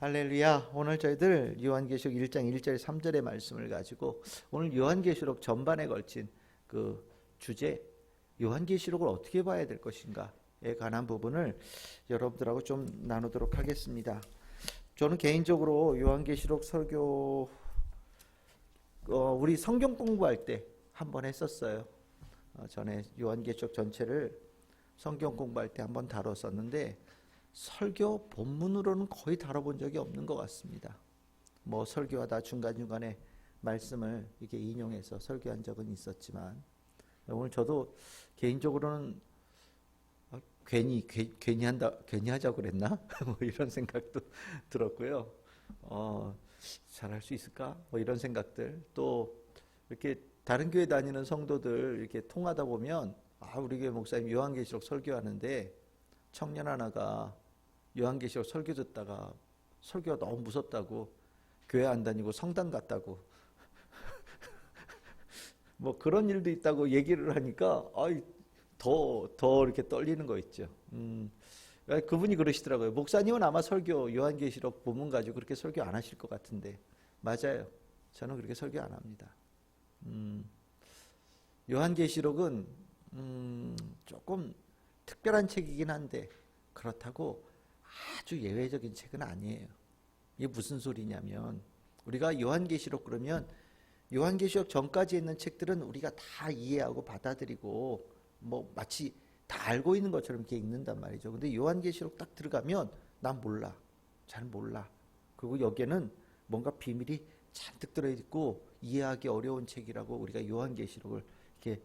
할렐루야. 오늘 저희들 요한계시록 1장 1절 3절의 말씀을 가지고 오늘 요한계시록 전반에 걸친 그 주제 요한계시록을 어떻게 봐야 될 것인가에 관한 부분을 여러분들하고 좀 나누도록 하겠습니다. 저는 개인적으로 요한계시록 설교 우리 성경 공부할 때 한번 했었어요. 전에 요한계시록 전체를 성경 공부할 때 한번 다뤘었는데 설교 본문으로는 거의 다뤄본 적이 없는 것 같습니다. 뭐 설교하다 중간중간에 말씀을 이렇게 인용해서 설교한 적은 있었지만 오늘 저도 개인적으로는 괜히 하자고 그랬나? 뭐 이런 생각도 들었고요. 잘할 수 있을까? 뭐 이런 생각들. 또 이렇게 다른 교회 다니는 성도들 이렇게 통하다 보면 우리 교회 목사님 요한계시록 설교하는데 청년 하나가 요한계시록 설교 듣다가 설교가 너무 무섭다고 교회 안 다니고 성당 갔다고 뭐 그런 일도 있다고 얘기를 하니까 더 이렇게 떨리는 거 있죠. 그분이 그러시더라고요. 목사님은 아마 설교 요한계시록 본문 가지고 그렇게 설교 안 하실 것 같은데 맞아요. 저는 그렇게 설교 안 합니다. 요한계시록은 조금 특별한 책이긴 한데 그렇다고 아주 예외적인 책은 아니에요. 이게 무슨 소리냐면 우리가 요한계시록 그러면 요한계시록 전까지 있는 책들은 우리가 다 이해하고 받아들이고 뭐 마치 다 알고 있는 것처럼 이렇게 읽는단 말이죠. 근데 요한계시록 딱 들어가면 난 몰라. 잘 몰라. 그리고 여기에는 뭔가 비밀이 잔뜩 들어있고 이해하기 어려운 책이라고 우리가 요한계시록을 이렇게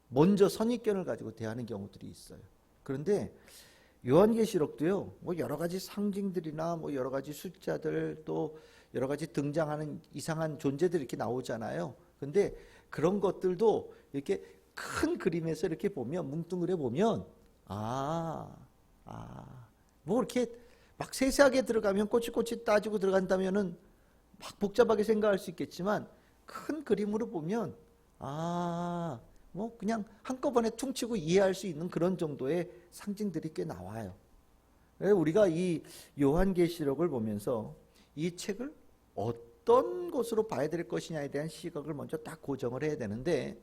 먼저 선입견을 가지고 대하는 경우들이 있어요. 그런데 요한계시록도요, 뭐 여러 가지 상징들이나 뭐 여러 가지 숫자들 또 여러 가지 등장하는 이상한 존재들이 이렇게 나오잖아요. 근데 그런 것들도 이렇게 큰 그림에서 이렇게 보면 뭉뚱그려 보면 뭐 이렇게 막 세세하게 들어가면 꼬치꼬치 따지고 들어간다면은 막 복잡하게 생각할 수 있겠지만 큰 그림으로 보면 뭐 그냥 한꺼번에 퉁치고 이해할 수 있는 그런 정도의 상징들이 꽤 나와요. 우리가 이 요한계시록을 보면서 이 책을 어떤 것으로 봐야 될 것이냐에 대한 시각을 먼저 딱 고정을 해야 되는데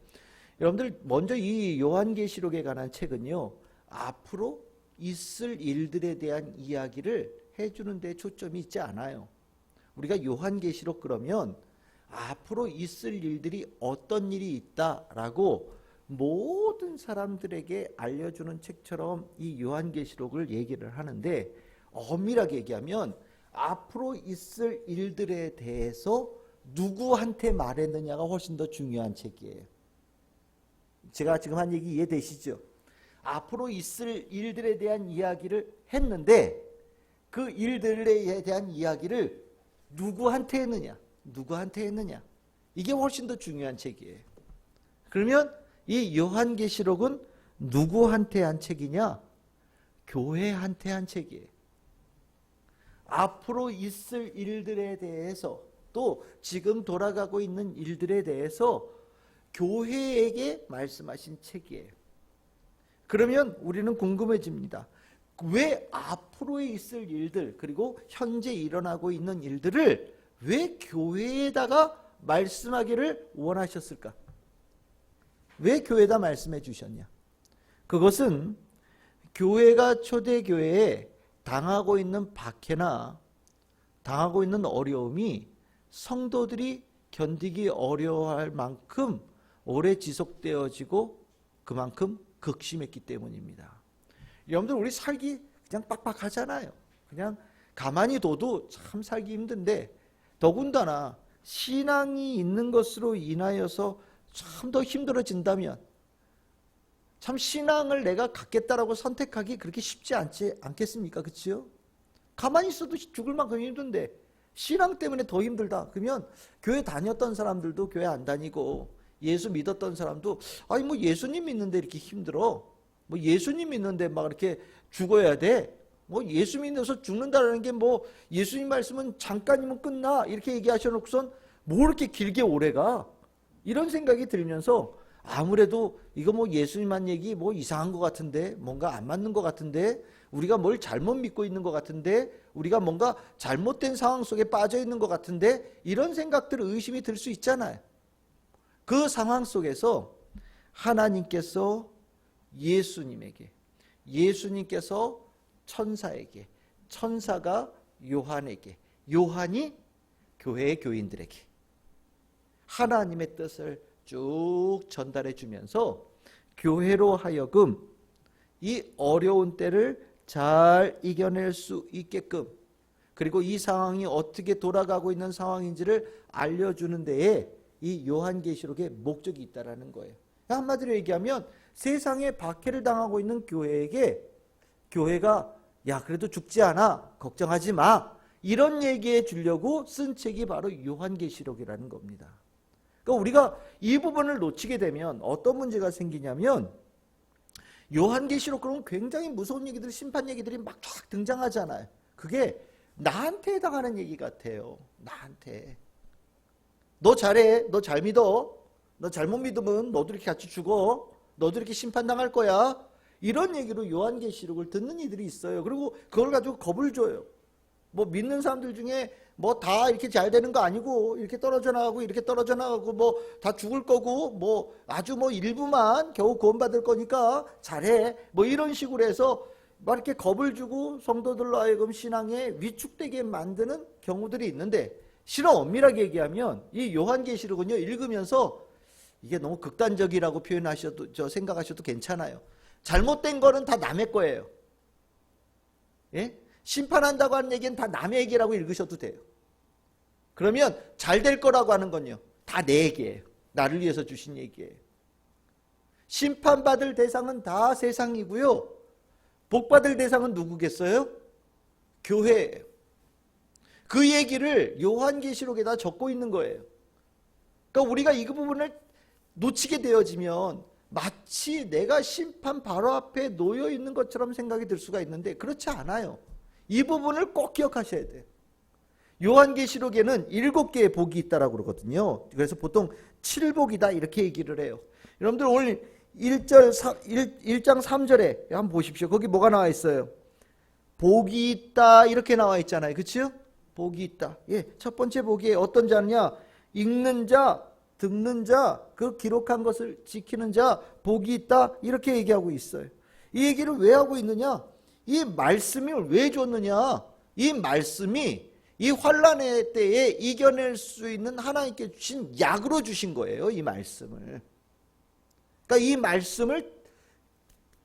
여러분들 먼저 이 요한계시록에 관한 책은요 앞으로 있을 일들에 대한 이야기를 해주는 데 초점이 있지 않아요. 우리가 요한계시록 그러면 앞으로 있을 일들이 어떤 일이 있다라고 모든 사람들에게 알려주는 책처럼 이 요한계시록을 얘기를 하는데 엄밀하게 얘기하면 앞으로 있을 일들에 대해서 누구한테 말했느냐가 훨씬 더 중요한 책이에요. 제가 지금 한 얘기 이해되시죠? 앞으로 있을 일들에 대한 이야기를 했는데 그 일들에 대한 이야기를 누구한테 했느냐 이게 훨씬 더 중요한 책이에요. 그러면 이 요한계시록은 누구한테 한 책이냐? 교회한테 한 책이에요. 앞으로 있을 일들에 대해서 또 지금 돌아가고 있는 일들에 대해서 교회에게 말씀하신 책이에요. 그러면 우리는 궁금해집니다. 왜 앞으로 있을 일들 그리고 현재 일어나고 있는 일들을 왜 교회에다가 말씀하기를 원하셨을까? 왜 교회에다 말씀해 주셨냐? 그것은 교회가 초대교회에 당하고 있는 박해나 당하고 있는 어려움이 성도들이 견디기 어려워할 만큼 오래 지속되어지고 그만큼 극심했기 때문입니다. 여러분들 우리 살기 그냥 빡빡하잖아요. 그냥 가만히 둬도 참 살기 힘든데 더군다나 신앙이 있는 것으로 인하여서 참 더 힘들어진다면 참 신앙을 내가 갖겠다라고 선택하기 그렇게 쉽지 않겠습니까? 그렇죠? 가만히 있어도 죽을 만큼 힘든데 신앙 때문에 더 힘들다. 그러면 교회 다녔던 사람들도 교회 안 다니고 예수 믿었던 사람도 뭐 예수님 믿는데 이렇게 힘들어. 뭐 예수님 믿는데 막 이렇게 죽어야 돼. 뭐 예수 믿어서 죽는다라는 게 뭐 예수님 말씀은 잠깐이면 끝나. 이렇게 얘기하셔놓고선 뭐 이렇게 길게 오래가. 이런 생각이 들면서 아무래도 이거 뭐 예수님만 얘기 뭐 이상한 것 같은데 뭔가 안 맞는 것 같은데 우리가 뭘 잘못 믿고 있는 것 같은데, 우리가 뭔가 잘못된 상황 속에 빠져 있는 것 같은데, 이런 생각들, 의심이 들 수 있잖아요. 그 상황 속에서 하나님께서 예수님에게, 예수님께서 천사에게, 천사가 요한에게, 요한이 교회의 교인들에게 하나님의 뜻을 쭉 전달해 주면서 교회로 하여금 이 어려운 때를 잘 이겨낼 수 있게끔, 그리고 이 상황이 어떻게 돌아가고 있는 상황인지를 알려주는 데에 이 요한계시록의 목적이 있다라는 거예요. 한마디로 얘기하면 세상에 박해를 당하고 있는 교회에게, 교회가 야 그래도 죽지 않아, 걱정하지 마, 이런 얘기해 주려고 쓴 책이 바로 요한계시록이라는 겁니다. 그러니까 우리가 이 부분을 놓치게 되면 어떤 문제가 생기냐면, 요한계시록 그러면 굉장히 무서운 얘기들, 심판 얘기들이 막 쫙 등장하잖아요. 그게 나한테 해당하는 얘기 같아요. 나한테. 너 잘해, 너 잘 믿어, 너 잘못 믿으면 너도 이렇게 같이 죽어, 너도 이렇게 심판당할 거야, 이런 얘기로 요한계시록을 듣는 이들이 있어요. 그리고 그걸 가지고 겁을 줘요. 뭐 믿는 사람들 중에 뭐 다 이렇게 잘 되는 거 아니고, 이렇게 떨어져 나가고 이렇게 떨어져 나가고 뭐 다 죽을 거고, 뭐 아주 뭐 일부만 겨우 구원받을 거니까 잘해, 뭐 이런 식으로 해서 막 이렇게 겁을 주고 성도들로 하여금 신앙에 위축되게 만드는 경우들이 있는데, 실은 엄밀하게 얘기하면 이 요한계시록은요, 읽으면서 이게 너무 극단적이라고 표현하셔도, 생각하셔도 괜찮아요. 잘못된 거는 다 남의 거예요. 예? 심판한다고 하는 얘기는 다 남의 얘기라고 읽으셔도 돼요. 그러면 잘 될 거라고 하는 건요, 다 내 얘기예요. 나를 위해서 주신 얘기예요. 심판받을 대상은 다 세상이고요, 복받을 대상은 누구겠어요? 교회예요. 그 얘기를 요한계시록에다 적고 있는 거예요. 그러니까 우리가 이 부분을 놓치게 되어지면 마치 내가 심판 바로 앞에 놓여 있는 것처럼 생각이 들 수가 있는데, 그렇지 않아요. 이 부분을 꼭 기억하셔야 돼요. 요한계시록에는 7개의 복이 있다라고 그러거든요. 그래서 보통 7복이다 이렇게 얘기를 해요. 여러분들 오늘 1장 3절에 한번 보십시오. 거기 뭐가 나와 있어요? 복이 있다 이렇게 나와 있잖아요. 그렇죠? 복이 있다. 예, 첫 번째 복이 어떤 자냐? 읽는 자, 듣는 자, 그 기록한 것을 지키는 자, 복이 있다 이렇게 얘기하고 있어요. 이 얘기를 왜 하고 있느냐? 이 말씀을 왜 줬느냐? 이 말씀이 이 환난의 때에 이겨낼 수 있는 하나님께 주신 약으로 주신 거예요. 이 말씀을. 그러니까 이 말씀을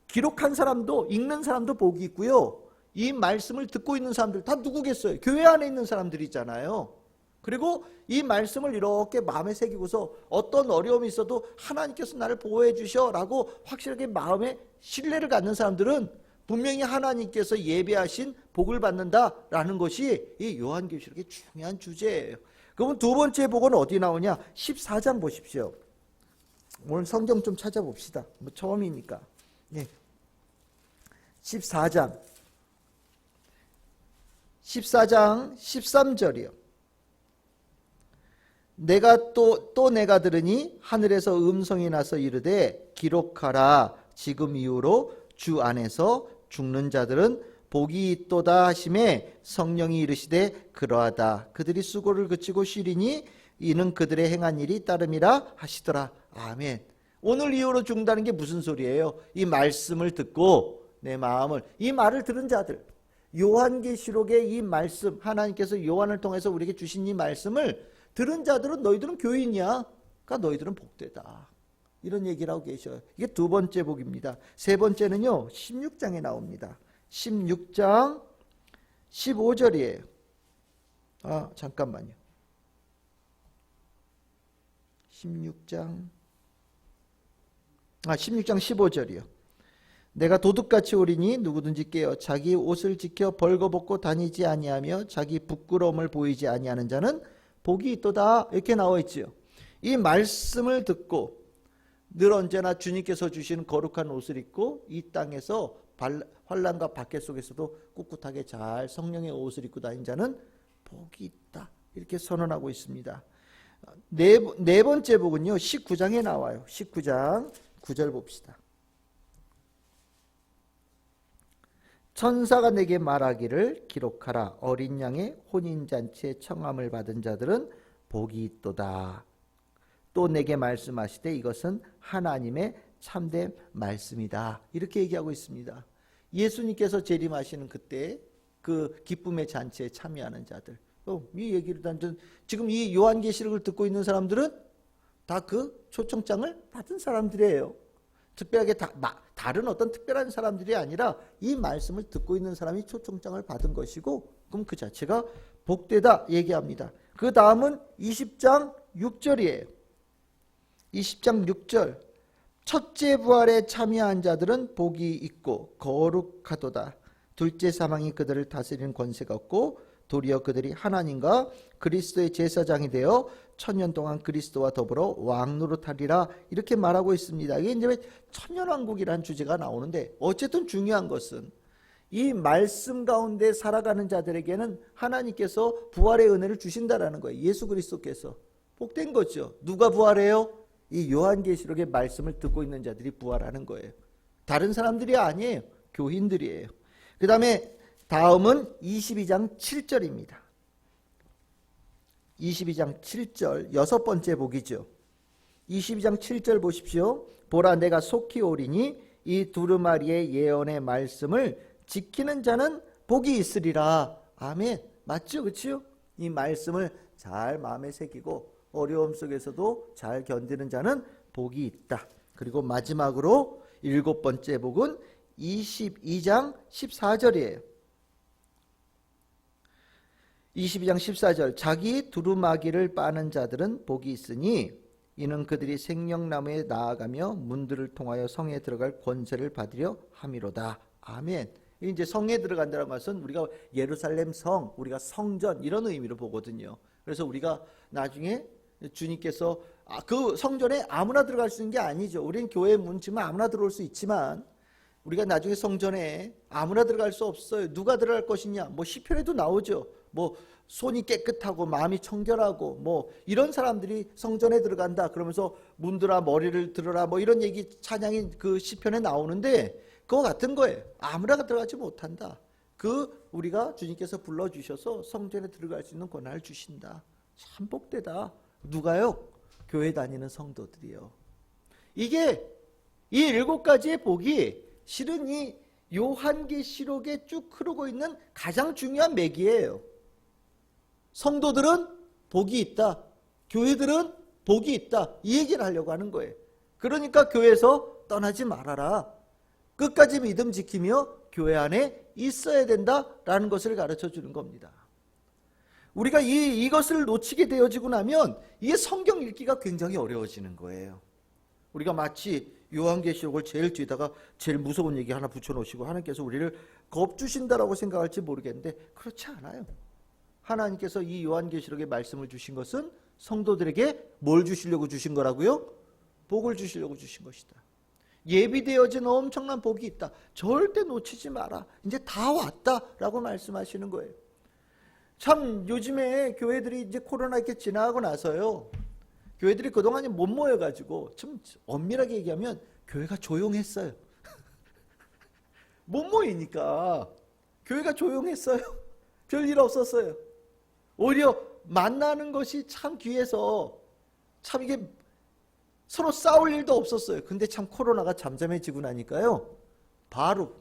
기록한 사람도, 읽는 사람도 복이 있고요, 이 말씀을 듣고 있는 사람들 다 누구겠어요? 교회 안에 있는 사람들이잖아요. 그리고 이 말씀을 이렇게 마음에 새기고서 어떤 어려움이 있어도 하나님께서 나를 보호해 주셔라고 확실하게 마음에 신뢰를 갖는 사람들은 분명히 하나님께서 예배하신 복을 받는다라는 것이 이 요한계시록의 중요한 주제예요. 그러면 두 번째 복은 어디 나오냐? 14장 보십시오. 오늘 성경 좀 찾아봅시다. 뭐 처음이니까. 네. 14장 13절이요. 내가 또 내가 들으니 하늘에서 음성이 나서 이르되 기록하라, 지금 이후로 주 안에서 죽는 자들은 복이 있도다 하심에 성령이 이르시되 그러하다. 그들이 수고를 그치고 쉬리니 이는 그들의 행한 일이 따름이라 하시더라. 아멘. 오늘 이후로 죽는다는 게 무슨 소리예요? 이 말씀을 듣고 내 마음을, 이 말을 들은 자들, 요한계시록의 이 말씀, 하나님께서 요한을 통해서 우리에게 주신 이 말씀을 들은 자들은 너희들은 교인이야. 그러니까 너희들은 복되다. 이런 얘기를 하고 계셔요. 이게 두 번째 복입니다. 세 번째는요, 16장에 나옵니다. 16장 15절이에요. 잠깐만요. 16장 15절이요. 내가 도둑같이 오리니 누구든지 깨어 자기 옷을 지켜 벌거벗고 다니지 아니하며 자기 부끄러움을 보이지 아니하는 자는 복이 있도다. 이렇게 나와 있지요. 이 말씀을 듣고 늘 언제나 주님께서 주시는 거룩한 옷을 입고 이 땅에서 환난과 박해 속에서도 꿋꿋하게 잘 성령의 옷을 입고 다닌 자는 복이 있다. 이렇게 선언하고 있습니다. 네 번째 복은요, 19장에 나와요. 19장 9절 봅시다. 천사가 내게 말하기를 기록하라. 어린 양의 혼인잔치에 청함을 받은 자들은 복이 있도다. 또 내게 말씀하시되 이것은 하나님의 참된 말씀이다. 이렇게 얘기하고 있습니다. 예수님께서 재림하시는 그때 그 기쁨의 잔치에 참여하는 자들, 이 얘기를 단전 지금 이 요한계시록을 듣고 있는 사람들은 다 그 초청장을 받은 사람들이에요. 특별하게 다른 어떤 특별한 사람들이 아니라 이 말씀을 듣고 있는 사람이 초청장을 받은 것이고, 그럼 그 자체가 복되다 얘기합니다. 그 다음은 20장 6절이에요. 20장 6절. 첫째 부활에 참여한 자들은 복이 있고 거룩하도다. 둘째 사망이 그들을 다스리는 권세가 없고 도리어 그들이 하나님과 그리스도의 제사장이 되어 천년 동안 그리스도와 더불어 왕노릇하리라. 이렇게 말하고 있습니다. 이게 이제 천년왕국이라는 주제가 나오는데, 어쨌든 중요한 것은 이 말씀 가운데 살아가는 자들에게는 하나님께서 부활의 은혜를 주신다라는 거예요. 예수 그리스도께서. 복된 거죠. 누가 부활해요? 이 요한계시록의 말씀을 듣고 있는 자들이 부활하는 거예요. 다른 사람들이 아니에요. 교인들이에요. 그 다음에 다음은 22장 7절입니다. 22장 7절 여섯 번째 복이죠. 22장 7절 보십시오. 보라 내가 속히 오리니 이 두루마리의 예언의 말씀을 지키는 자는 복이 있으리라. 아멘. 맞죠? 그렇죠? 이 말씀을 잘 마음에 새기고 어려움 속에서도 잘 견디는 자는 복이 있다. 그리고 마지막으로 일곱 번째 복은 22장 14절이에요. 22장 14절. 자기 두루마기를 빠는 자들은 복이 있으니 이는 그들이 생명나무에 나아가며 문들을 통하여 성에 들어갈 권세를 받으려 함이로다. 아멘. 이제 성에 들어간다는 것은 우리가 예루살렘 성, 우리가 성전 이런 의미로 보거든요. 그래서 우리가 나중에 주님께서 그 성전에 아무나 들어갈 수 있는 게 아니죠. 우리는 교회 문 치면 아무나 들어올 수 있지만 우리가 나중에 성전에 아무나 들어갈 수 없어요. 누가 들어갈 것이냐? 뭐 시편에도 나오죠. 뭐 손이 깨끗하고 마음이 청결하고 뭐 이런 사람들이 성전에 들어간다. 그러면서 문들아 머리를 들어라 뭐 이런 얘기 찬양이 그 시편에 나오는데 그거 같은 거예요. 아무나 들어가지 못한다. 그 우리가 주님께서 불러주셔서 성전에 들어갈 수 있는 권한을 주신다. 참 복되다. 누가요? 교회 다니는 성도들이요. 이게 이 일곱 가지의 복이 실은 이 요한계시록에 쭉 흐르고 있는 가장 중요한 맥이에요. 성도들은 복이 있다. 교회들은 복이 있다. 이 얘기를 하려고 하는 거예요. 그러니까 교회에서 떠나지 말아라. 끝까지 믿음 지키며 교회 안에 있어야 된다라는 것을 가르쳐 주는 겁니다. 우리가 이것을 놓치게 되어지고 나면 이게 성경 읽기가 굉장히 어려워지는 거예요. 우리가 마치 요한계시록을 제일 뒤에다가 제일 무서운 얘기 하나 붙여놓으시고 하나님께서 우리를 겁주신다라고 생각할지 모르겠는데 그렇지 않아요. 하나님께서 이 요한계시록의 말씀을 주신 것은 성도들에게 뭘 주시려고 주신 거라고요? 복을 주시려고 주신 것이다. 예비되어진 엄청난 복이 있다. 절대 놓치지 마라. 이제 다 왔다라고 말씀하시는 거예요. 참 요즘에 교회들이 이제 코로나 이렇게 지나가고 나서요. 교회들이 그동안에 못 모여가지고 좀 엄밀하게 얘기하면 교회가 조용했어요. 못 모이니까 교회가 조용했어요. 별일 없었어요. 오히려 만나는 것이 참 귀해서 참 이게 서로 싸울 일도 없었어요. 근데 참 코로나가 잠잠해지고 나니까요. 바로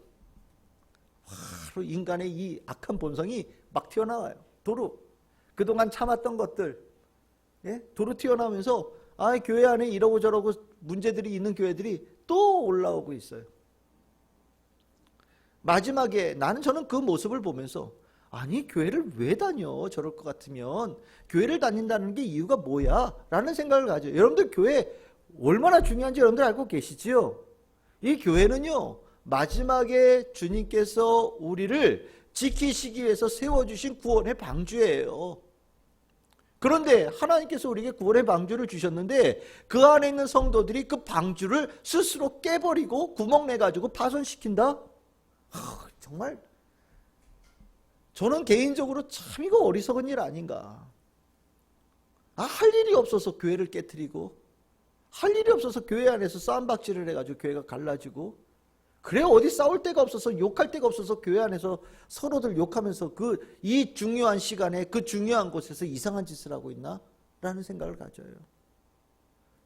인간의 이 악한 본성이 막 튀어나와요. 도로 그동안 참았던 것들 도로 튀어나오면서 교회 안에 이러고 저러고 문제들이 있는 교회들이 또 올라오고 있어요. 마지막에 저는 그 모습을 보면서 아니 교회를 왜 다녀? 저럴 것 같으면 교회를 다닌다는 게 이유가 뭐야? 라는 생각을 가져요. 여러분들 교회 얼마나 중요한지 여러분들 알고 계시지요? 이 교회는요 마지막에 주님께서 우리를 지키시기 위해서 세워주신 구원의 방주예요. 그런데 하나님께서 우리에게 구원의 방주를 주셨는데 그 안에 있는 성도들이 그 방주를 스스로 깨버리고 구멍 내가지고 파손시킨다? 정말 저는 개인적으로 참 이거 어리석은 일 아닌가. 할 일이 없어서 교회를 깨트리고 할 일이 없어서 교회 안에서 싸움박질을 해가지고 교회가 갈라지고 그래 어디 싸울 데가 없어서 욕할 데가 없어서 교회 안에서 서로들 욕하면서 이 중요한 시간에 그 중요한 곳에서 이상한 짓을 하고 있나? 라는 생각을 가져요.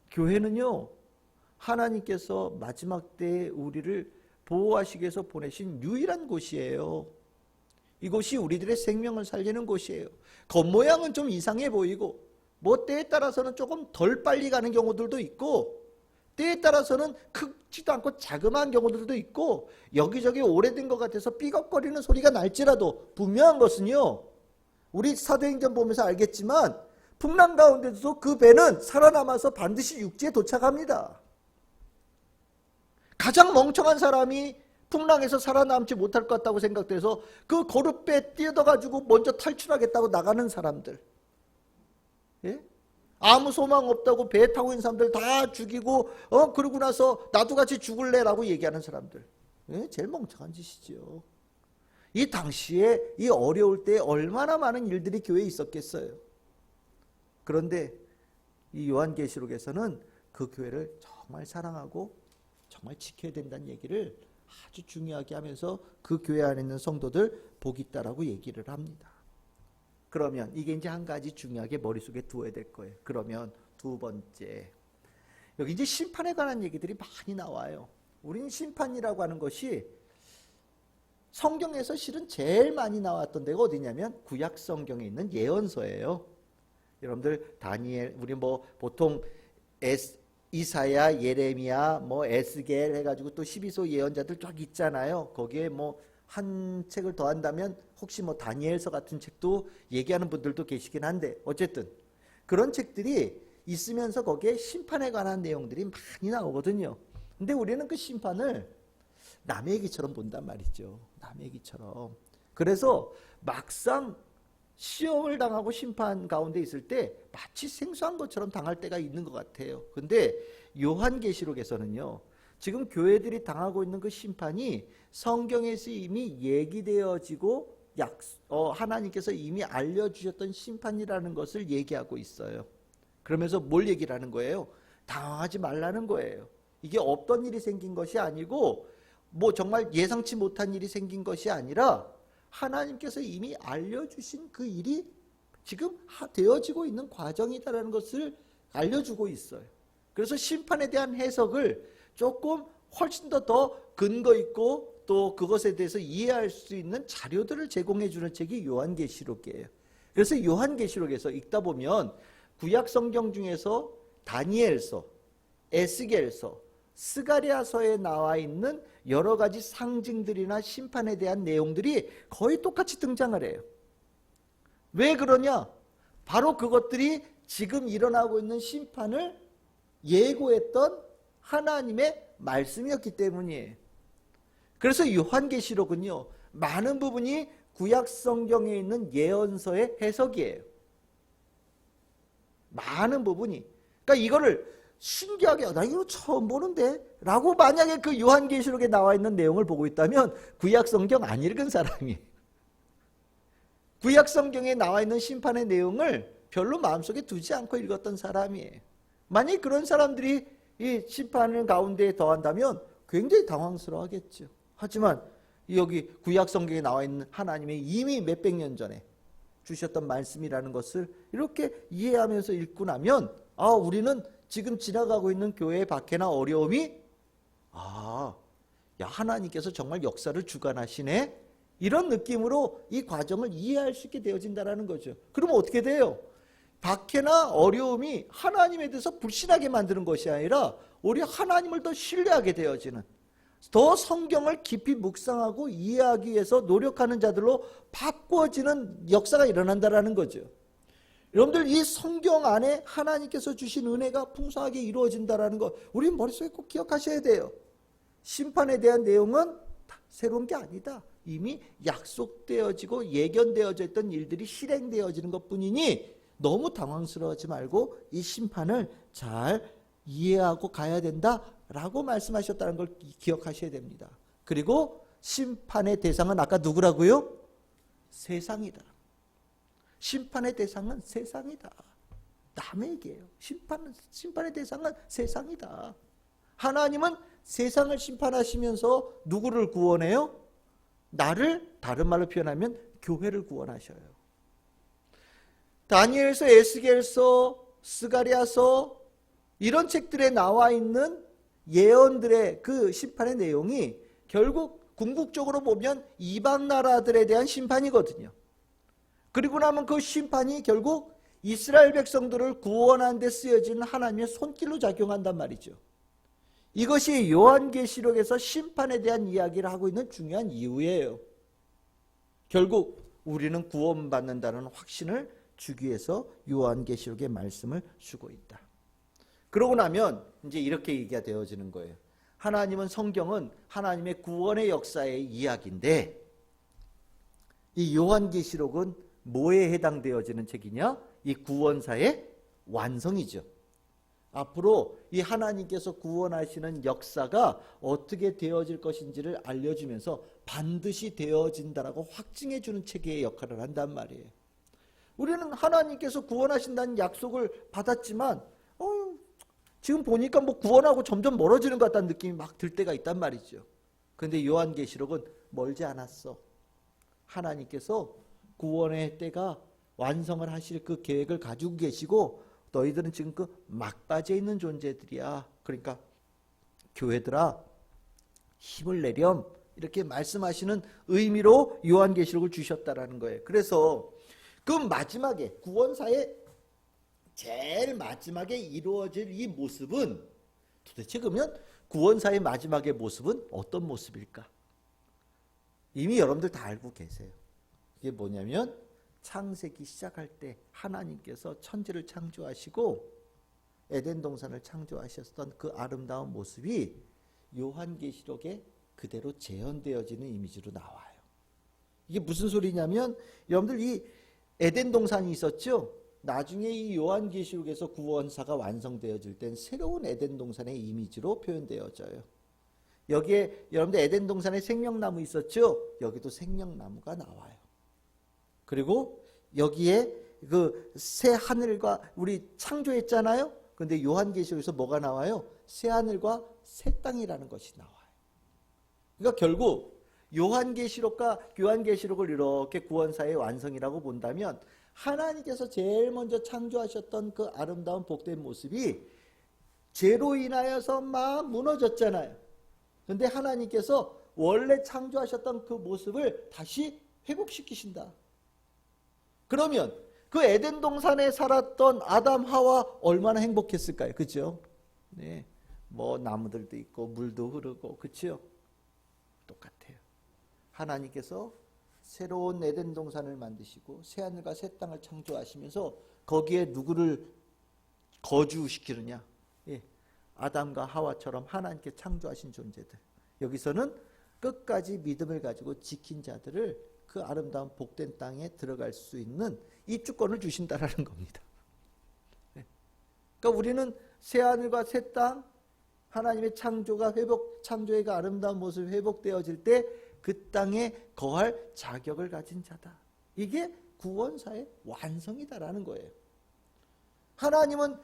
교회는요, 하나님께서 마지막 때에 우리를 보호하시기 위해서 보내신 유일한 곳이에요. 이곳이 우리들의 생명을 살리는 곳이에요. 겉모양은 좀 이상해 보이고 뭐 때에 따라서는 조금 덜 빨리 가는 경우들도 있고 때에 따라서는 크지도 않고 자그마한 경우들도 있고 여기저기 오래된 것 같아서 삐걱거리는 소리가 날지라도 분명한 것은요, 우리 사도행전 보면서 알겠지만 풍랑 가운데도 그 배는 살아남아서 반드시 육지에 도착합니다. 가장 멍청한 사람이 풍랑에서 살아남지 못할 것 같다고 생각돼서 그 거룻배에 뛰어들어가지고 먼저 탈출하겠다고 나가는 사람들, 예? 아무 소망 없다고 배에 타고 있는 사람들 다 죽이고 그러고 나서 나도 같이 죽을래라고 얘기하는 사람들, 예? 제일 멍청한 짓이죠. 이 당시에 이 어려울 때 얼마나 많은 일들이 교회에 있었겠어요. 그런데 이 요한계시록에서는 그 교회를 정말 사랑하고 정말 지켜야 된다는 얘기를 아주 중요하게 하면서 그 교회 안에 있는 성도들 복 있다라고 얘기를 합니다. 그러면 이게 이제 한 가지 중요하게 머릿속에 두어야 될 거예요. 그러면 두 번째, 여기 이제 심판에 관한 얘기들이 많이 나와요. 우리는 심판이라고 하는 것이 성경에서 실은 제일 많이 나왔던 데가 어디냐면 구약 성경에 있는 예언서예요. 여러분들 다니엘, 우리 뭐 보통 이사야, 예레미야, 뭐 에스겔 해가지고 또 12소 예언자들 쫙 있잖아요. 거기에 뭐 한 책을 더 한다면 혹시 뭐 다니엘서 같은 책도 얘기하는 분들도 계시긴 한데 어쨌든 그런 책들이 있으면서 거기에 심판에 관한 내용들이 많이 나오거든요. 근데 우리는 그 심판을 남의 얘기처럼 본단 말이죠. 남의 얘기처럼. 그래서 막상 시험을 당하고 심판 가운데 있을 때 마치 생소한 것처럼 당할 때가 있는 것 같아요. 근데 요한계시록에서는요, 지금 교회들이 당하고 있는 그 심판이 성경에서 이미 얘기되어지고 하나님께서 이미 알려주셨던 심판이라는 것을 얘기하고 있어요. 그러면서 뭘 얘기를 하는 거예요? 당황하지 말라는 거예요. 이게 없던 일이 생긴 것이 아니고 뭐 정말 예상치 못한 일이 생긴 것이 아니라 하나님께서 이미 알려주신 그 일이 지금 되어지고 있는 과정이다라는 것을 알려주고 있어요. 그래서 심판에 대한 해석을 조금 훨씬 더 근거 있고 또 그것에 대해서 이해할 수 있는 자료들을 제공해 주는 책이 요한계시록이에요. 그래서 요한계시록에서 읽다 보면 구약 성경 중에서 다니엘서, 에스겔서, 스가랴서에 나와 있는 여러 가지 상징들이나 심판에 대한 내용들이 거의 똑같이 등장을 해요. 왜 그러냐? 바로 그것들이 지금 일어나고 있는 심판을 예고했던 하나님의 말씀이었기 때문이에요. 그래서 요한계시록은요, 많은 부분이 구약 성경에 있는 예언서의 해석이에요. 많은 부분이. 그러니까 이거를 신기하게 나 이거 처음 보는데 라고 만약에 그 요한계시록에 나와 있는 내용을 보고 있다면 구약 성경 안 읽은 사람이, 구약 성경에 나와 있는 심판의 내용을 별로 마음속에 두지 않고 읽었던 사람이에요. 만약 그런 사람들이 이 심판을 가운데 더한다면 굉장히 당황스러워하겠죠. 하지만 여기 구약 성경에 나와 있는 하나님의 이미 몇백 년 전에 주셨던 말씀이라는 것을 이렇게 이해하면서 읽고 나면 우리는 지금 지나가고 있는 교회의 박해나 어려움이 하나님께서 정말 역사를 주관하시네, 이런 느낌으로 이 과정을 이해할 수 있게 되어진다는 거죠. 그러면 어떻게 돼요? 박해나 어려움이 하나님에 대해서 불신하게 만드는 것이 아니라 오히려 하나님을 더 신뢰하게 되어지는, 더 성경을 깊이 묵상하고 이해하기 위해서 노력하는 자들로 바꿔지는 역사가 일어난다는 거죠. 여러분들 이 성경 안에 하나님께서 주신 은혜가 풍성하게 이루어진다는 것, 우리 머릿속에 꼭 기억하셔야 돼요. 심판에 대한 내용은 새로운 게 아니다. 이미 약속되어지고 예견되어져 있던 일들이 실행되어지는 것뿐이니 너무 당황스러워하지 말고 이 심판을 잘 이해하고 가야 된다라고 말씀하셨다는 걸 기억하셔야 됩니다. 그리고 심판의 대상은 아까 누구라고요? 세상이다. 심판의 대상은 세상이다. 남의 얘기예요. 심판의 대상은 세상이다. 하나님은 세상을 심판하시면서 누구를 구원해요? 나를, 다른 말로 표현하면 교회를 구원하셔요. 다니엘서, 에스겔서, 스가랴서 이런 책들에 나와 있는 예언들의 그 심판의 내용이 결국 궁극적으로 보면 이방 나라들에 대한 심판이거든요. 그리고 나면 그 심판이 결국 이스라엘 백성들을 구원하는 데 쓰여지는 하나님의 손길로 작용한단 말이죠. 이것이 요한계시록에서 심판에 대한 이야기를 하고 있는 중요한 이유예요. 결국 우리는 구원받는다는 확신을 주기 위해서 요한계시록의 말씀을 주고 있다. 그러고 나면 이제 이렇게 얘기가 되어지는 거예요. 하나님은, 성경은 하나님의 구원의 역사의 이야기인데 이 요한계시록은 뭐에 해당되어지는 책이냐? 이 구원사의 완성이죠. 앞으로 이 하나님께서 구원하시는 역사가 어떻게 되어질 것인지를 알려주면서 반드시 되어진다라고 확증해 주는 책의 역할을 한단 말이에요. 우리는 하나님께서 구원하신다는 약속을 받았지만 지금 보니까 뭐 구원하고 점점 멀어지는 것 같다는 느낌이 막 들 때가 있단 말이죠. 그런데 요한계시록은 멀지 않았어. 하나님께서 구원의 때가 완성을 하실 그 계획을 가지고 계시고 너희들은 지금 그 막바지에 있는 존재들이야. 그러니까 교회들아 힘을 내렴, 이렇게 말씀하시는 의미로 요한계시록을 주셨다라는 거예요. 그래서 그 마지막에 구원사의 제일 마지막에 이루어질 이 모습은 도대체 그러면 구원사의 마지막의 모습은 어떤 모습일까? 이미 여러분들 다 알고 계세요. 이게 뭐냐면 창세기 시작할 때 하나님께서 천지를 창조하시고 에덴 동산을 창조하셨던 그 아름다운 모습이 요한계시록에 그대로 재현되어지는 이미지로 나와요. 이게 무슨 소리냐면 여러분들 이 에덴 동산이 있었죠? 나중에 이 요한계시록에서 구원사가 완성되어질 땐 새로운 에덴 동산의 이미지로 표현되어져요. 여기에 여러분들 에덴 동산에 생명나무 있었죠? 여기도 생명나무가 나와요. 그리고 여기에 그 새 하늘과 우리 창조했잖아요. 그런데 요한계시록에서 뭐가 나와요? 새 하늘과 새 땅이라는 것이 나와요. 그러니까 결국 요한계시록을 이렇게 구원사의 완성이라고 본다면 하나님께서 제일 먼저 창조하셨던 그 아름다운 복된 모습이 죄로 인하여서 막 무너졌잖아요. 그런데 하나님께서 원래 창조하셨던 그 모습을 다시 회복시키신다. 그러면 그 에덴 동산에 살았던 아담, 하와 얼마나 행복했을까요? 그죠? 네. 뭐 나무들도 있고 물도 흐르고, 그죠? 똑같아요. 하나님께서 새로운 에덴 동산을 만드시고 새 하늘과 새 땅을 창조하시면서 거기에 누구를 거주시키느냐? 예. 아담과 하와처럼 하나님께 창조하신 존재들. 여기서는 끝까지 믿음을 가지고 지킨 자들을 그 아름다운 복된 땅에 들어갈 수 있는 입주권을 주신다라는 겁니다. 그러니까 우리는 새 하늘과 새 땅, 하나님의 창조의 그 아름다운 모습이 회복되어질 때 그 땅에 거할 자격을 가진 자다. 이게 구원사의 완성이다라는 거예요. 하나님은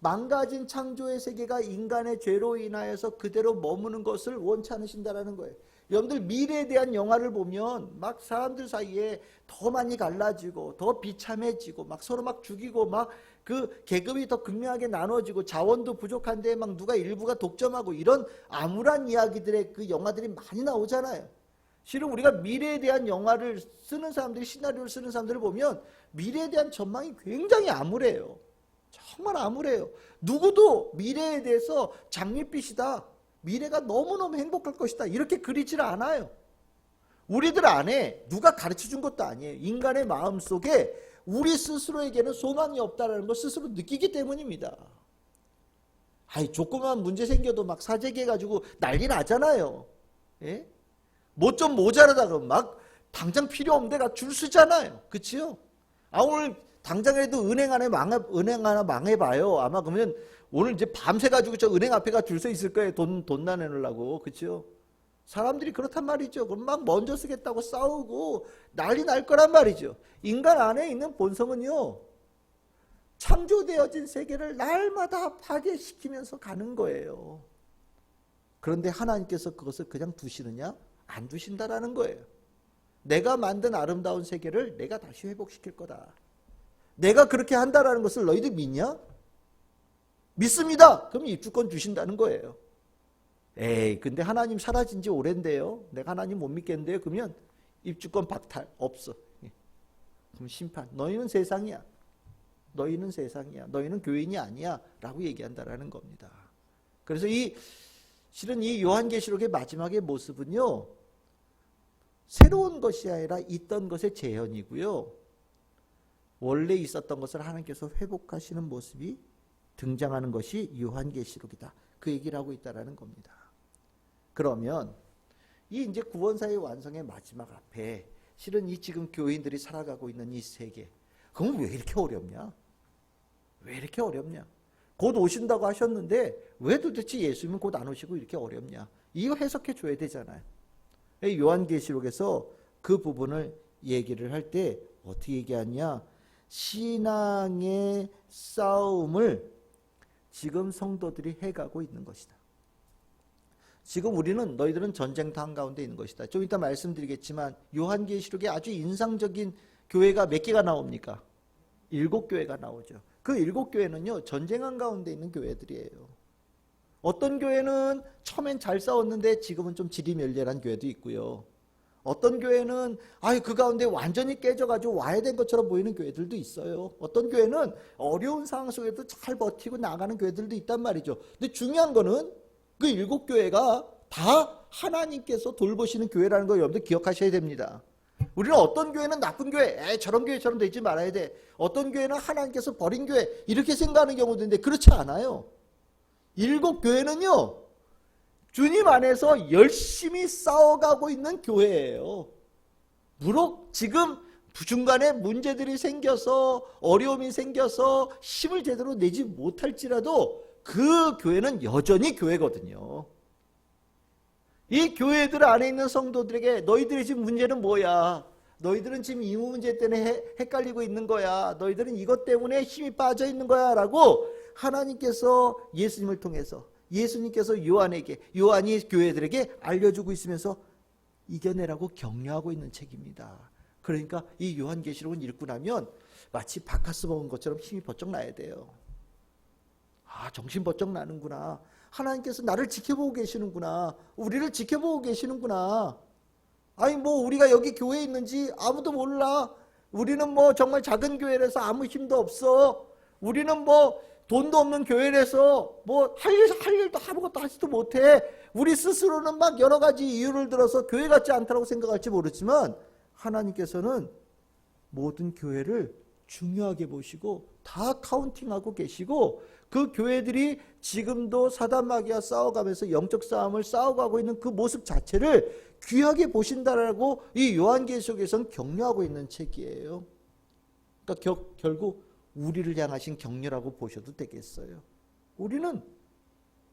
망가진 창조의 세계가 인간의 죄로 인하여서 그대로 머무는 것을 원치 않으신다라는 거예요. 여러분들 미래에 대한 영화를 보면 막 사람들 사이에 더 많이 갈라지고 더 비참해지고 막 서로 막 죽이고 막 그 계급이 더 극명하게 나눠지고 자원도 부족한데 막 누가 일부가 독점하고 이런 암울한 이야기들의 그 영화들이 많이 나오잖아요. 실은 우리가 미래에 대한 영화를 쓰는 사람들이, 시나리오를 쓰는 사람들을 보면 미래에 대한 전망이 굉장히 암울해요. 정말 암울해요. 누구도 미래에 대해서 장밋빛이다, 미래가 너무너무 행복할 것이다, 이렇게 그리질 않아요. 우리들 안에 누가 가르쳐준 것도 아니에요. 인간의 마음속에 우리 스스로에게는 소망이 없다는 걸 스스로 느끼기 때문입니다. 조그만 문제 생겨도 막 사재기해가지고 난리 나잖아요. 예? 뭐 좀 모자라다 그러면 막 당장 필요 없는 데가 줄 서잖아요. 그치요? 오늘 당장이라도 은행 하나 망해봐요. 아마 그러면 오늘 이제 밤새가지고 저 은행 앞에가 줄 서 있을 거예요. 돈 나내려고. 그치요? 사람들이 그렇단 말이죠. 그럼 막 먼저 쓰겠다고 싸우고 난리 날 거란 말이죠. 인간 안에 있는 본성은요, 창조되어진 세계를 날마다 파괴시키면서 가는 거예요. 그런데 하나님께서 그것을 그냥 두시느냐? 안 두신다라는 거예요. 내가 만든 아름다운 세계를 내가 다시 회복시킬 거다. 내가 그렇게 한다라는 것을 너희들 믿냐? 믿습니다. 그럼 입주권 주신다는 거예요. 에이, 근데 하나님 사라진 지 오랜데요. 내가 하나님 못 믿겠는데요. 그러면 입주권 박탈 없어. 그럼 심판. 너희는 세상이야. 너희는 세상이야. 너희는 교인이 아니야. 라고 얘기한다라는 겁니다. 그래서 실은 이 요한계시록의 마지막의 모습은요, 새로운 것이 아니라 있던 것의 재현이고요, 원래 있었던 것을 하나님께서 회복하시는 모습이 등장하는 것이 요한계시록이다. 그 얘기를 하고 있다라는 겁니다. 그러면 이 이제 구원사의 완성의 마지막 앞에 실은 이 지금 교인들이 살아가고 있는 이 세계, 그건 왜 이렇게 어렵냐? 왜 이렇게 어렵냐? 곧 오신다고 하셨는데 왜 도대체 예수님은 곧 안 오시고 이렇게 어렵냐? 이거 해석해 줘야 되잖아요. 요한계시록에서 그 부분을 얘기를 할 때 어떻게 얘기하냐? 신앙의 싸움을 지금 성도들이 해가고 있는 것이다. 지금 우리는 너희들은 전쟁터 한가운데 있는 것이다. 좀 이따 말씀드리겠지만 요한계시록에 아주 인상적인 교회가 몇 개가 나옵니까? 7교회가 나오죠. 그 7교회는요, 전쟁 한가운데 있는 교회들이에요. 어떤 교회는 처음엔 잘 싸웠는데 지금은 좀 지리멸렬한 교회도 있고요. 어떤 교회는 그 가운데 완전히 깨져가지고 와야 된 것처럼 보이는 교회들도 있어요. 어떤 교회는 어려운 상황 속에도 잘 버티고 나가는 교회들도 있단 말이죠. 근데 중요한 거는 그 7교회가 다 하나님께서 돌보시는 교회라는 걸 여러분들 기억하셔야 됩니다. 우리는 어떤 교회는 나쁜 교회, 저런 교회처럼 되지 말아야 돼. 어떤 교회는 하나님께서 버린 교회, 이렇게 생각하는 경우도 있는데 그렇지 않아요. 7교회는요, 주님 안에서 열심히 싸워가고 있는 교회예요. 무릇 지금 중간에 문제들이 생겨서 어려움이 생겨서 힘을 제대로 내지 못할지라도 그 교회는 여전히 교회거든요. 이 교회들 안에 있는 성도들에게 너희들의 지금 문제는 뭐야? 너희들은 지금 이 문제 때문에 헷갈리고 있는 거야. 너희들은 이것 때문에 힘이 빠져 있는 거야. 라고 하나님께서 예수님을 통해서, 예수님께서 요한이 교회들에게 알려주고 있으면서 이겨내라고 격려하고 있는 책입니다. 그러니까 이 요한계시록은 읽고 나면 마치 바카스 먹은 것처럼 힘이 번쩍 나야 돼요. 정신 번쩍 나는구나. 하나님께서 나를 지켜보고 계시는구나. 우리를 지켜보고 계시는구나. 우리가 여기 교회에 있는지 아무도 몰라. 우리는 정말 작은 교회라서 아무 힘도 없어. 우리는 돈도 없는 교회라서 할 일도 아무것도 하지도 못해. 우리 스스로는 막 여러 가지 이유를 들어서 교회 같지 않다고 생각할지 모르지만 하나님께서는 모든 교회를 중요하게 보시고 다 카운팅하고 계시고, 그 교회들이 지금도 사단마귀와 싸워가면서 영적 싸움을 싸워가고 있는 그 모습 자체를 귀하게 보신다라고 이 요한계시록에서는 격려하고 있는 책이에요. 그러니까 결국 우리를 향하신 격려라고 보셔도 되겠어요. 우리는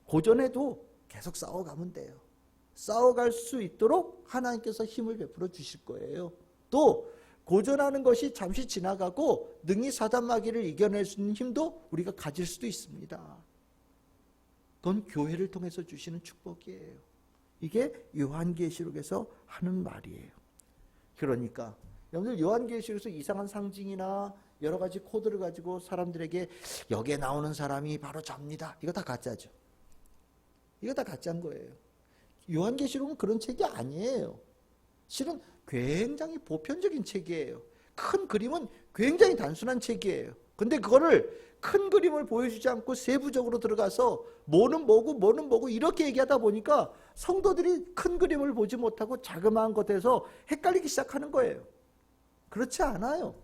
고전에도 계속 싸워가면 돼요. 싸워갈 수 있도록 하나님께서 힘을 베풀어 주실 거예요. 또 고전하는 것이 잠시 지나가고 능히 사단마귀를 이겨낼 수 있는 힘도 우리가 가질 수도 있습니다. 그건 교회를 통해서 주시는 축복이에요. 이게 요한계시록에서 하는 말이에요. 그러니까 여러분들 요한계시록에서 이상한 상징이나 여러 가지 코드를 가지고 사람들에게 여기에 나오는 사람이 바로 접니다. 이거 다 가짜죠. 이거 다 가짜인 거예요. 요한계시록은 그런 책이 아니에요. 실은 굉장히 보편적인 책이에요. 큰 그림은 굉장히 단순한 책이에요. 근데 그거를 큰 그림을 보여주지 않고 세부적으로 들어가서 뭐는 뭐고 이렇게 얘기하다 보니까 성도들이 큰 그림을 보지 못하고 자그마한 것에서 헷갈리기 시작하는 거예요. 그렇지 않아요.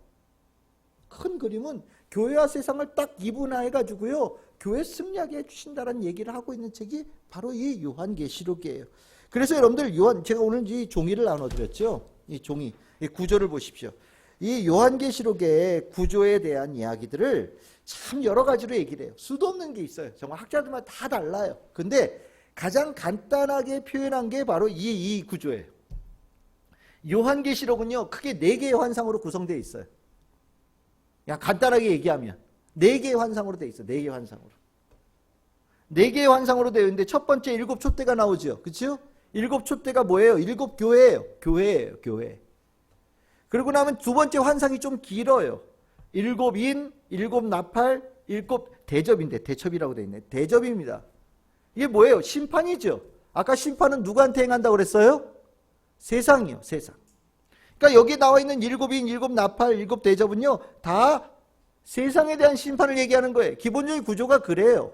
큰 그림은 교회와 세상을 딱 이분화해가지고요, 교회 승리하게 해주신다는 얘기를 하고 있는 책이 바로 이 요한계시록이에요. 그래서 여러분들 제가 오늘 이 종이를 나눠드렸죠. 이 종이, 이 구조를 보십시오. 이 요한계시록의 구조에 대한 이야기들을 참 여러 가지로 얘기를 해요. 수도 없는 게 있어요. 정말 학자들마다 다 달라요. 근데 가장 간단하게 표현한 게 바로 이 구조예요. 요한계시록은요, 크게 4개의 환상으로 구성되어 있어요. 그냥 간단하게 얘기하면 4개의 환상으로 되어 있어요. 4개의 환상으로. 네 개의 환상으로 되어 있는데 첫 번째 일곱 촛대가 나오죠. 그렇죠? 일곱 촛대가 뭐예요? 일곱 교회예요. 교회예요. 교회. 그리고 나면 두 번째 환상이 좀 길어요. 일곱 인, 일곱 나팔, 일곱 대접인데 대첩이라고 되어 있네. 대접입니다. 이게 뭐예요? 심판이죠. 아까 심판은 누구한테 행한다고 그랬어요? 세상이요. 세상. 그러니까 여기 나와 있는 일곱 인, 일곱 나팔, 일곱 대접은요. 다 세상에 대한 심판을 얘기하는 거예요. 기본적인 구조가 그래요.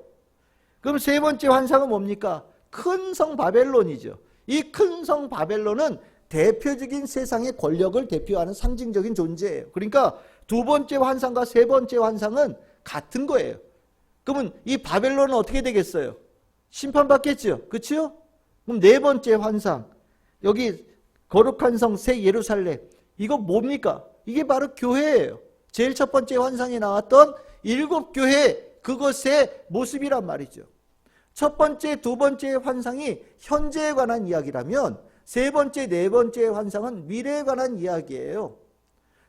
그럼 세 번째 환상은 뭡니까? 큰 성 바벨론이죠. 이 큰 성 바벨론은 대표적인 세상의 권력을 대표하는 상징적인 존재예요. 그러니까 두 번째 환상과 세 번째 환상은 같은 거예요. 그러면 이 바벨론은 어떻게 되겠어요? 심판받겠죠. 그렇죠? 그럼 네 번째 환상, 여기 거룩한 성 새 예루살렘, 이거 뭡니까? 이게 바로 교회예요. 제일 첫 번째 환상에 나왔던 일곱 교회, 그것의 모습이란 말이죠. 첫 번째, 두 번째 환상이 현재에 관한 이야기라면 세 번째, 네 번째 환상은 미래에 관한 이야기예요.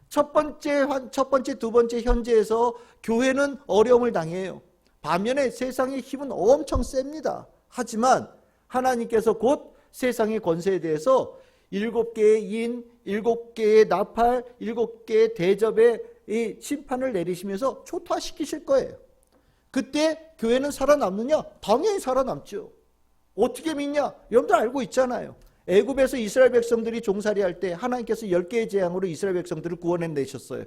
첫 번째, 두 번째 현재에서 교회는 어려움을 당해요. 반면에 세상의 힘은 엄청 셉니다. 하지만 하나님께서 곧 세상의 권세에 대해서 일곱 개의 인, 일곱 개의 나팔, 일곱 개의 대접의 이 심판을 내리시면서 초토화시키실 거예요. 그때 교회는 살아남느냐? 당연히 살아남죠. 어떻게 믿냐? 여러분들 알고 있잖아요. 애굽에서 이스라엘 백성들이 종살이할 때 하나님께서 10개의 재앙으로 이스라엘 백성들을 구원해내셨어요.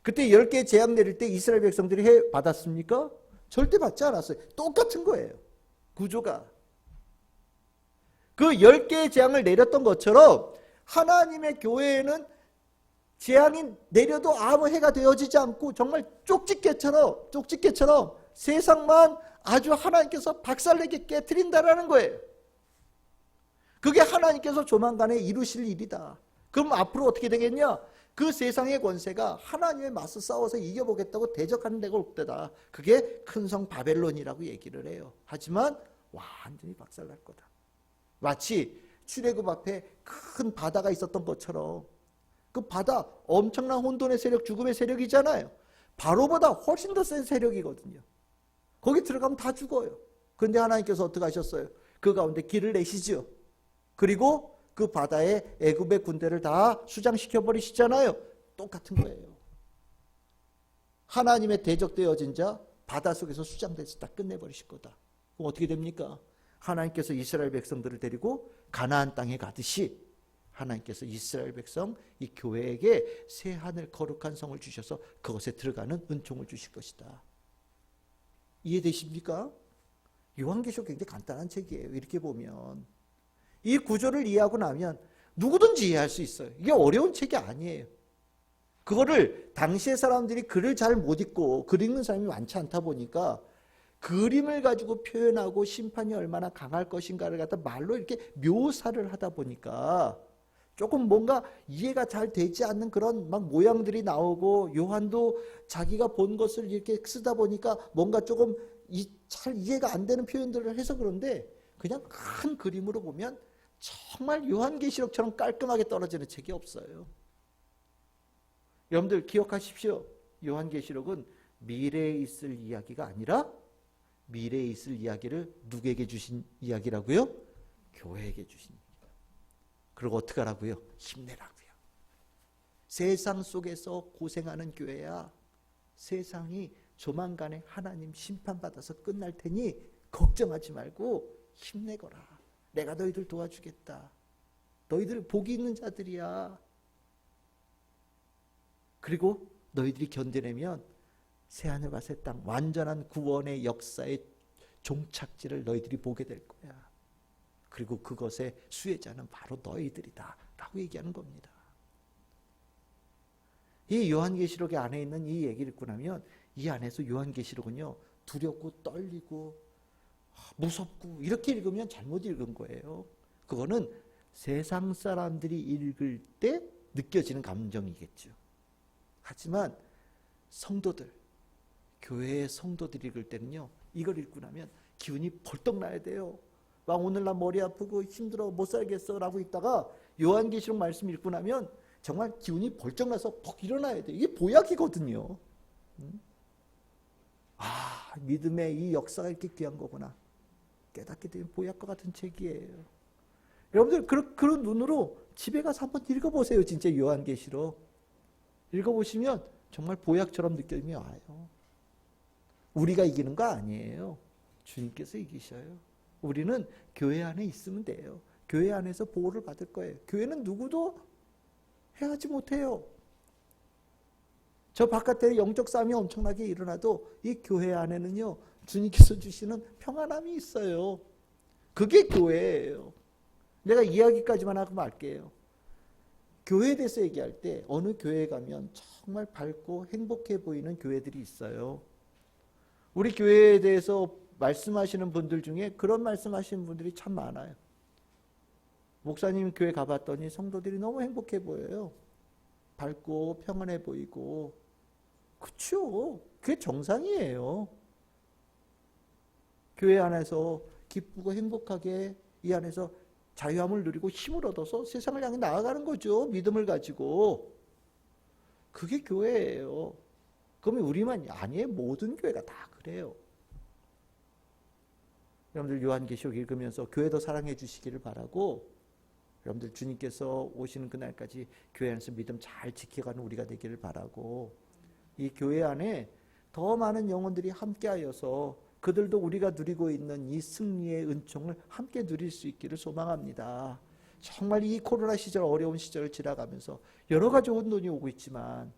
그때 10개의 재앙 내릴 때 이스라엘 백성들이 받았습니까? 절대 받지 않았어요. 똑같은 거예요. 구조가. 그 10개의 재앙을 내렸던 것처럼 하나님의 교회에는 재앙이 내려도 아무 해가 되어지지 않고 정말 쪽집게처럼 세상만 아주 하나님께서 박살내게 깨트린다라는 거예요. 그게 하나님께서 조만간에 이루실 일이다. 그럼 앞으로 어떻게 되겠냐? 그 세상의 권세가 하나님의 맞서 싸워서 이겨보겠다고 대적하는 데가 올 때다. 그게 큰 성 바벨론이라고 얘기를 해요. 하지만 완전히 박살날 거다. 마치 출애굽 앞에 큰 바다가 있었던 것처럼 그 바다 엄청난 혼돈의 세력, 죽음의 세력이잖아요. 바로보다 훨씬 더 센 세력이거든요. 거기 들어가면 다 죽어요. 그런데 하나님께서 어떻게 하셨어요? 그 가운데 길을 내시죠. 그리고 그 바다에 애굽의 군대를 다 수장시켜 버리시잖아요. 똑같은 거예요. 하나님의 대적되어진 자 바다 속에서 수장돼서 다 끝내버리실 거다. 그럼 어떻게 됩니까? 하나님께서 이스라엘 백성들을 데리고 가나안 땅에 가듯이 하나님께서 이스라엘 백성 이 교회에게 새 하늘 거룩한 성을 주셔서 그것에 들어가는 은총을 주실 것이다. 이해되십니까? 요한계시록 굉장히 간단한 책이에요. 이렇게 보면 이 구조를 이해하고 나면 누구든지 이해할 수 있어요. 이게 어려운 책이 아니에요. 그거를 당시의 사람들이 글을 잘 못 읽고 글 읽는 사람이 많지 않다 보니까 그림을 가지고 표현하고 심판이 얼마나 강할 것인가를 갖다 말로 이렇게 묘사를 하다 보니까 조금 뭔가 이해가 잘 되지 않는 그런 막 모양들이 나오고, 요한도 자기가 본 것을 이렇게 쓰다 보니까 뭔가 조금 잘 이해가 안 되는 표현들을 해서 그런데, 그냥 큰 그림으로 보면 정말 요한계시록처럼 깔끔하게 떨어지는 책이 없어요. 여러분들 기억하십시오. 요한계시록은 미래에 있을 이야기가 아니라 미래에 있을 이야기를 누구에게 주신 이야기라고요? 교회에게 주신 이야기. 그리고 어떻게 하라고요? 힘내라고요. 세상 속에서 고생하는 교회야, 세상이 조만간에 하나님 심판받아서 끝날 테니 걱정하지 말고 힘내거라. 내가 너희들 도와주겠다. 너희들 복이 있는 자들이야. 그리고 너희들이 견뎌내면 새하늘과 새 땅, 완전한 구원의 역사의 종착지를 너희들이 보게 될 거야. 그리고 그것의 수혜자는 바로 너희들이다 라고 얘기하는 겁니다. 이 요한계시록의 안에 있는 이 얘기를 읽고 나면 이 안에서 요한계시록은요, 두렵고 떨리고 무섭고 이렇게 읽으면 잘못 읽은 거예요. 그거는 세상 사람들이 읽을 때 느껴지는 감정이겠죠. 하지만 성도들, 교회의 성도들이 읽을 때는요, 이걸 읽고 나면 기운이 벌떡 나야 돼요. 막 오늘 나 머리 아프고 힘들어 못 살겠어 라고 있다가 요한계시록 말씀 읽고 나면 정말 기운이 벌쩍 나서 퍽 일어나야 돼요. 이게 보약이거든요. 아, 믿음의 이 역사가 이렇게 귀한 거구나. 깨닫게 되면 보약과 같은 책이에요. 여러분들 그런 눈으로 집에 가서 한번 읽어보세요. 진짜 요한계시록 읽어보시면 정말 보약처럼 느낌이 와요. 우리가 이기는 거 아니에요. 주님께서 이기셔요. 우리는 교회 안에 있으면 돼요. 교회 안에서 보호를 받을 거예요. 교회는 누구도 해하지 못해요. 저 바깥에 영적 싸움이 엄청나게 일어나도 이 교회 안에는요, 주님께서 주시는 평안함이 있어요. 그게 교회예요. 내가 이야기까지만 하고 말게요. 교회에 대해서 얘기할 때 어느 교회에 가면 정말 밝고 행복해 보이는 교회들이 있어요. 우리 교회에 대해서 말씀하시는 분들 중에 그런 말씀하시는 분들이 참 많아요. 목사님 교회 가봤더니 성도들이 너무 행복해 보여요. 밝고 평안해 보이고. 그렇죠. 그게 정상이에요. 교회 안에서 기쁘고 행복하게 이 안에서 자유함을 누리고 힘을 얻어서 세상을 향해 나아가는 거죠. 믿음을 가지고. 그게 교회예요. 그러면 우리만 아니에요. 모든 교회가 다 그래요. 여러분들 요한계시록 읽으면서 교회도 사랑해 주시기를 바라고, 여러분들 주님께서 오시는 그날까지 교회 안에서 믿음 잘 지켜가는 우리가 되기를 바라고, 이 교회 안에 더 많은 영혼들이 함께하여서 그들도 우리가 누리고 있는 이 승리의 은총을 함께 누릴 수 있기를 소망합니다. 정말 이 코로나 시절, 어려운 시절을 지나가면서 여러 가지 혼돈이 오고 있지만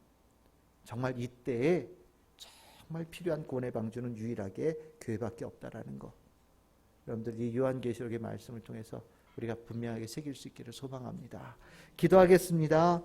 정말 이때에 정말 필요한 구원의 방주는 유일하게 교회밖에 없다라는 것, 여러분들 이 요한계시록의 말씀을 통해서 우리가 분명하게 새길 수 있기를 소망합니다. 기도하겠습니다.